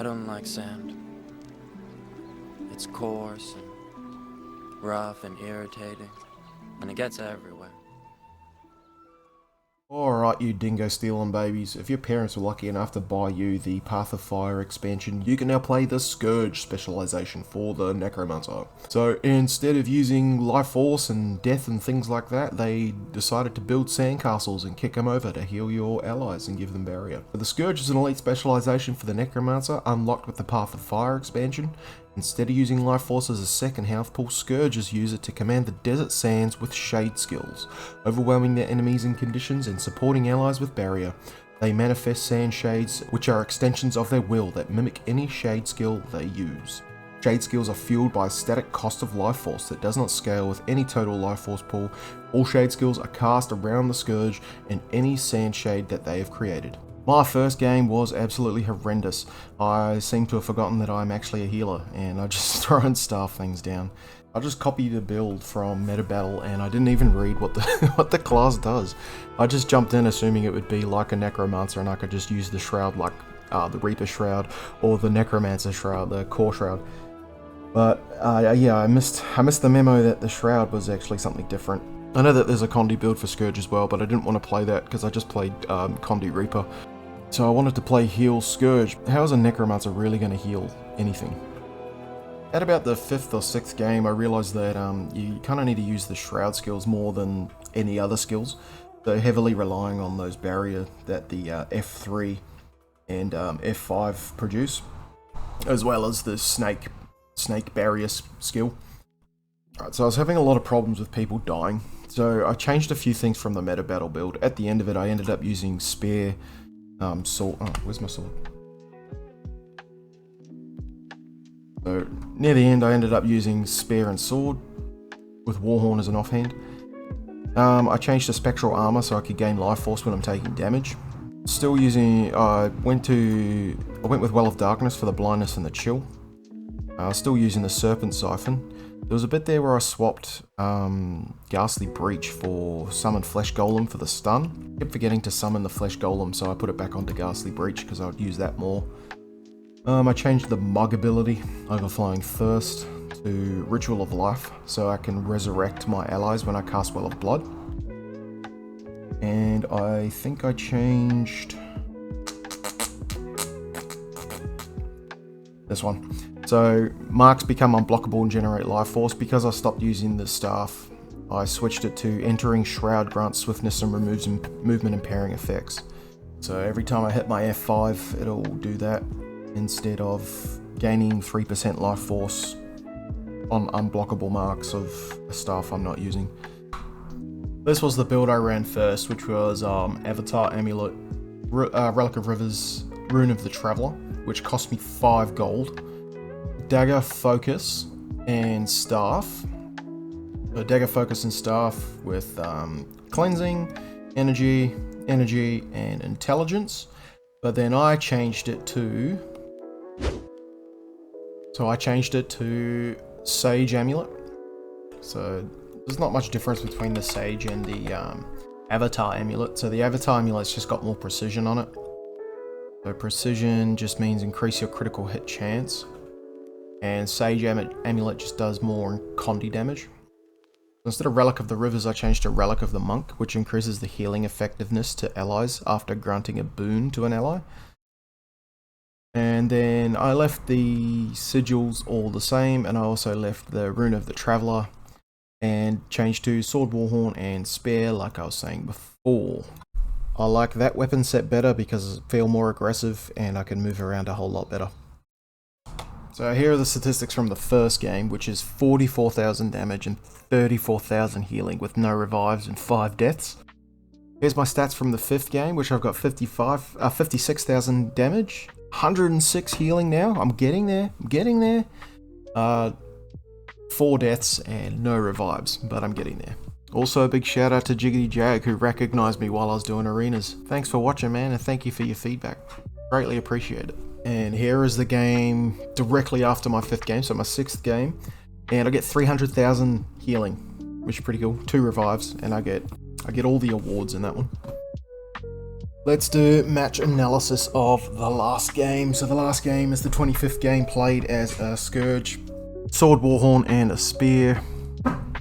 I don't like sand. It's coarse and rough and irritating, and it gets everywhere. Alright, you dingo stealing babies, if your parents were lucky enough to buy you the Path of Fire expansion, you can now play the Scourge specialization for the Necromancer. So instead of using life force and death and things like that, they decided to build sandcastles and kick them over to heal your allies and give them barrier. But the Scourge is an elite specialization for the Necromancer, unlocked with the Path of Fire expansion. Instead of using life force as a second health pool, Scourges use it to command the desert sands with shade skills, overwhelming their enemies in conditions and supporting allies with barrier. They manifest sand shades, which are extensions of their will that mimic any shade skill they use. Shade skills are fueled by a static cost of life force that does not scale with any total life force pool. All shade skills are cast around the Scourge and any sand shade that they have created. My first game was absolutely horrendous. I seem to have forgotten that I'm actually a healer, and I just throw and starve things down. I just copied a build from Meta Battle, and I didn't even read what the what the class does. I just jumped in assuming it would be like a Necromancer, and I could just use the Shroud like the Reaper Shroud or the Necromancer Shroud, the Core Shroud. But yeah, I missed the memo that the Shroud was actually something different. I know that there's a Condi build for Scourge as well, but I didn't want to play that because I just played Condi Reaper. So I wanted to play Heal Scourge. How is a Necromancer really going to heal anything? At about the 5th or 6th game, I realised that you kind of need to use the Shroud skills more than any other skills. So heavily relying on those barrier that the F3 and F5 produce, as well as the snake barrier skill. Alright, so I was having a lot of problems with people dying. So I changed a few things from the Meta Battle build. At the end of it, I ended up using Spear, sword. Oh, where's my sword? So near the end, I ended up using Spear and Sword with Warhorn as an offhand. I changed to Spectral Armor so I could gain life force when I'm taking damage. Still using. I went with Well of Darkness for the blindness and the chill. Still using the Serpent Siphon. There was a bit there where I swapped Ghastly Breach for Summon Flesh Golem for the stun. Kept forgetting to summon the Flesh Golem, so I put it back onto Ghastly Breach because I would use that more. I changed the Mug ability, Overflowing Thirst, to Ritual of Life, so I can resurrect my allies when I cast Well of Blood. And I think I changed this one. So marks become unblockable and generate life force. Because I stopped using the staff, I switched it to Entering Shroud grants swiftness and removes movement impairing effects. So every time I hit my F5, it'll do that instead of gaining 3% life force on unblockable marks of a staff I'm not using. This was the build I ran first, which was Avatar Amulet, Relic of Rivers, Rune of the Traveler, which cost me 5 gold. Dagger, Focus, and Staff. So Dagger, Focus, and Staff with Cleansing, Energy, and Intelligence. But then I changed it to... Sage Amulet. So there's not much difference between the Sage and the Avatar Amulet. So the Avatar Amulet's just got more precision on it. So precision just means increase your critical hit chance. And Sage Amulet just does more Condi damage. Instead of Relic of the Rivers, I changed to Relic of the Monk, which increases the healing effectiveness to allies after granting a boon to an ally. And then I left the sigils all the same, and I also left the Rune of the Traveler and changed to Sword, Warhorn, and Spear like I was saying before. I like that weapon set better because I feel more aggressive and I can move around a whole lot better. So here are the statistics from the first game, which is 44,000 damage and 34,000 healing with no revives and 5 deaths. Here's my stats from the 5th game, which I've got 56,000 damage, 106 healing now. I'm getting there. 4 deaths and no revives, but I'm getting there. Also a big shout out to Jiggity Jag, who recognised me while I was doing arenas. Thanks for watching, man, and thank you for your feedback. Greatly appreciate it. And here is the game directly after my 5th game, so my 6th game. And I get 300,000 healing, which is pretty cool. 2 revives, and I get all the awards in that one. Let's do match analysis of the last game. So the last game is the 25th game played as a Scourge, Sword Warhorn and a Spear,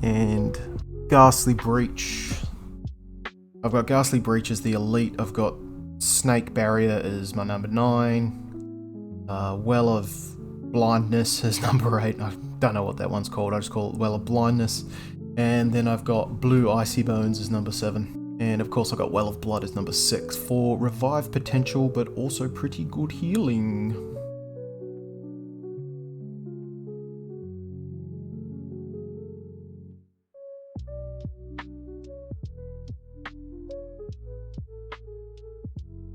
and Ghastly Breach. I've got Ghastly Breach as the elite. I've got Snake Barrier as my number 9. Well of Blindness as number 8. I don't know what that one's called. I just call it Well of Blindness. And then I've got Blue Icy Bones as number 7. And of course I've got Well of Blood as number 6 for revive potential, but also pretty good healing.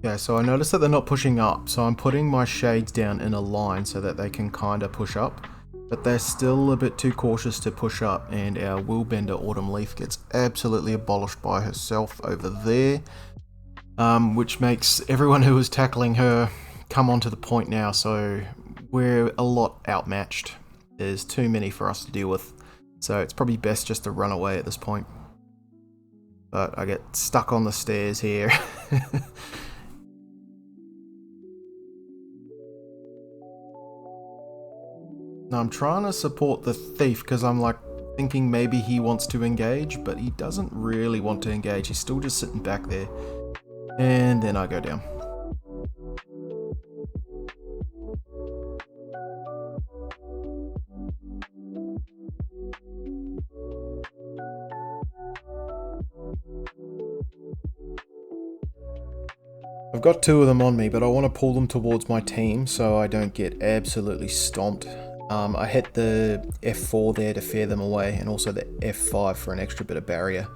Yeah, so I noticed that they're not pushing up, so I'm putting my shades down in a line so that they can kinda push up. But they're still a bit too cautious to push up, and our Willbender Autumn Leaf gets absolutely abolished by herself over there. Which makes everyone who was tackling her come onto the point now, so we're a lot outmatched. There's too many for us to deal with, so it's probably best just to run away at this point. But I get stuck on the stairs here. Now I'm trying to support the thief because I'm like thinking maybe he wants to engage, but he doesn't really want to engage. He's still just sitting back there. And then I go down. I've got 2 of them on me, but I want to pull them towards my team so I don't get absolutely stomped. I hit the F4 there to fear them away, and also the F5 for an extra bit of barrier.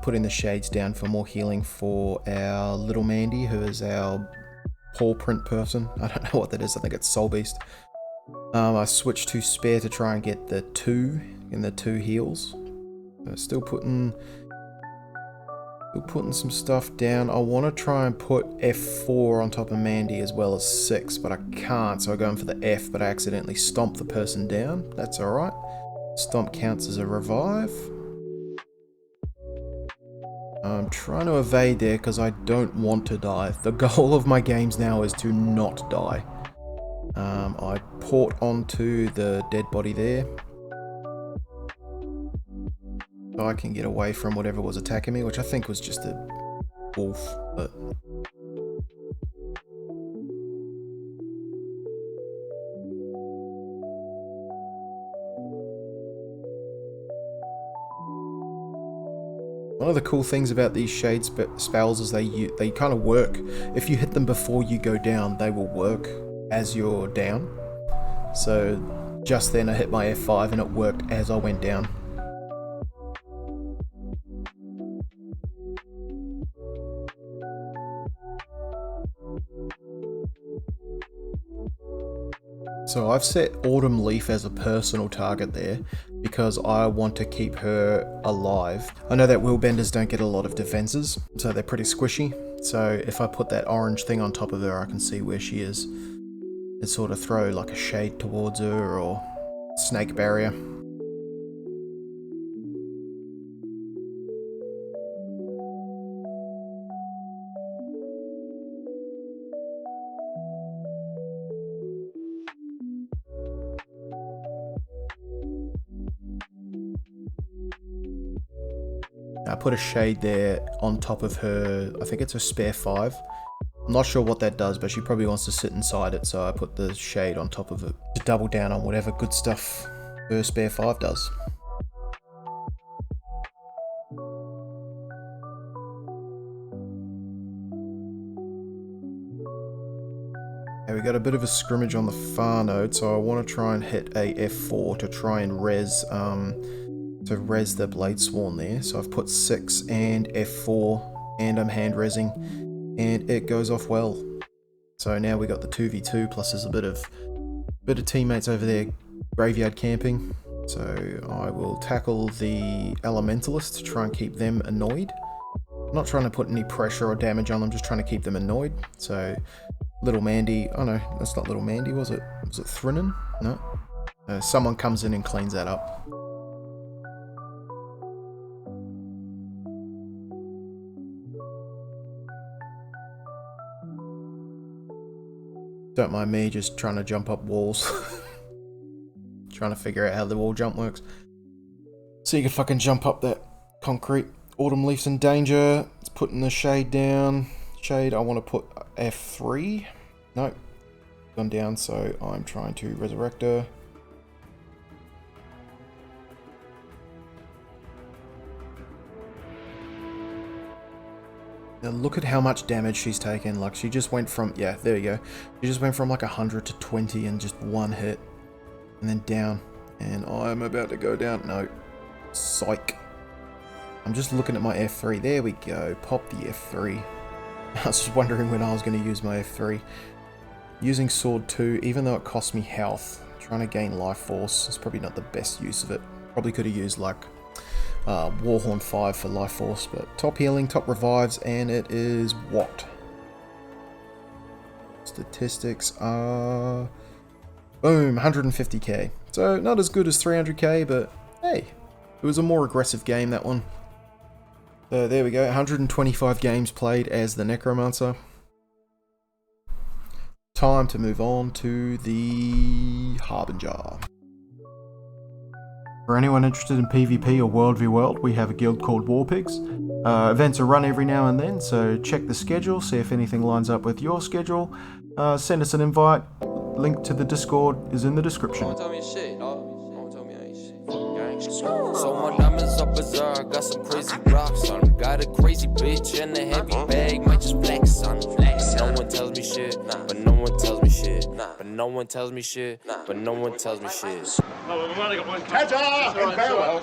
Putting the shades down for more healing for our little Mandy, who is our paw print person. I don't know what that is, I think it's Soul Beast. I switched to Spare to try and get the 2 in the 2 heals. Still putting some stuff down. I want to try and put F4 on top of Mandy as well as 6, but I can't, so I go in for the F, but I accidentally stomp the person down. That's alright. Stomp counts as a revive. I'm trying to evade there because I don't want to die. The goal of my games now is to not die. I port onto the dead body there. So I can get away from whatever was attacking me, which I think was just a wolf, but... One of the cool things about these shade spells is they kind of work. If you hit them before you go down, they will work as you're down. So just then I hit my F5 and it worked as I went down. So I've set Autumn Leaf as a personal target there because I want to keep her alive. I know that Willbenders don't get a lot of defenses, so they're pretty squishy. So if I put that orange thing on top of her, I can see where she is. And sort of throw like a shade towards her or snake barrier. I put a shade there on top of her, I think it's a spare 5. I'm not sure what that does, but she probably wants to sit inside it, so I put the shade on top of it to double down on whatever good stuff her spare 5 does. Okay, we got a bit of a scrimmage on the far node, so I want to try and hit a F4 to try and res the Blade Sworn there. So I've put 6 and F4 and I'm hand resing and it goes off well. So now we got the 2v2 plus there's a bit of teammates over there graveyard camping. So I will tackle the Elementalist to try and keep them annoyed. I'm not trying to put any pressure or damage on them, just trying to keep them annoyed. So Little Mandy, oh no, that's not Little Mandy, was it? Was it Thrinnen? No. Someone comes in and cleans that up. Don't mind me just trying to jump up walls. Trying to figure out how the wall jump works. So you can fucking jump up that concrete. Autumn leaf's in danger. It's putting the shade down. Shade, I want to put F3. Nope. Gone down, so I'm trying to resurrect her. Now look at how much damage she's taken. Like, she just went from, yeah, there you go. She just went from like 100 to 20 in just one hit. And then down. And I'm about to go down. No. Psych. I'm just looking at my F3. There we go. Pop the F3. I was just wondering when I was going to use my F3. Using sword 2, even though it cost me health. Trying to gain life force is probably not the best use of it. Probably could have used like Warhorn 5 for life force, but top healing, top revives, and it is what? Statistics are... Boom, 150k. So not as good as 300k, but hey, it was a more aggressive game, that one. So there we go, 125 games played as the Necromancer. Time to move on to the Harbinger. For anyone interested in PvP or World v World, we have a guild called War Pigs. Events are run every now and then, so check the schedule, see if anything lines up with your schedule. Send us an invite. Link to the Discord is in the description. So my diamonds up bizarre, got some crazy rocks on 'em. Got a crazy bitch and a heavy bag, might just flex on 'em. No one tells me shit, but no one tells me shit. But no one tells me shit, but no one tells me shit. No, we've only got one. Ta-ta! In farewell.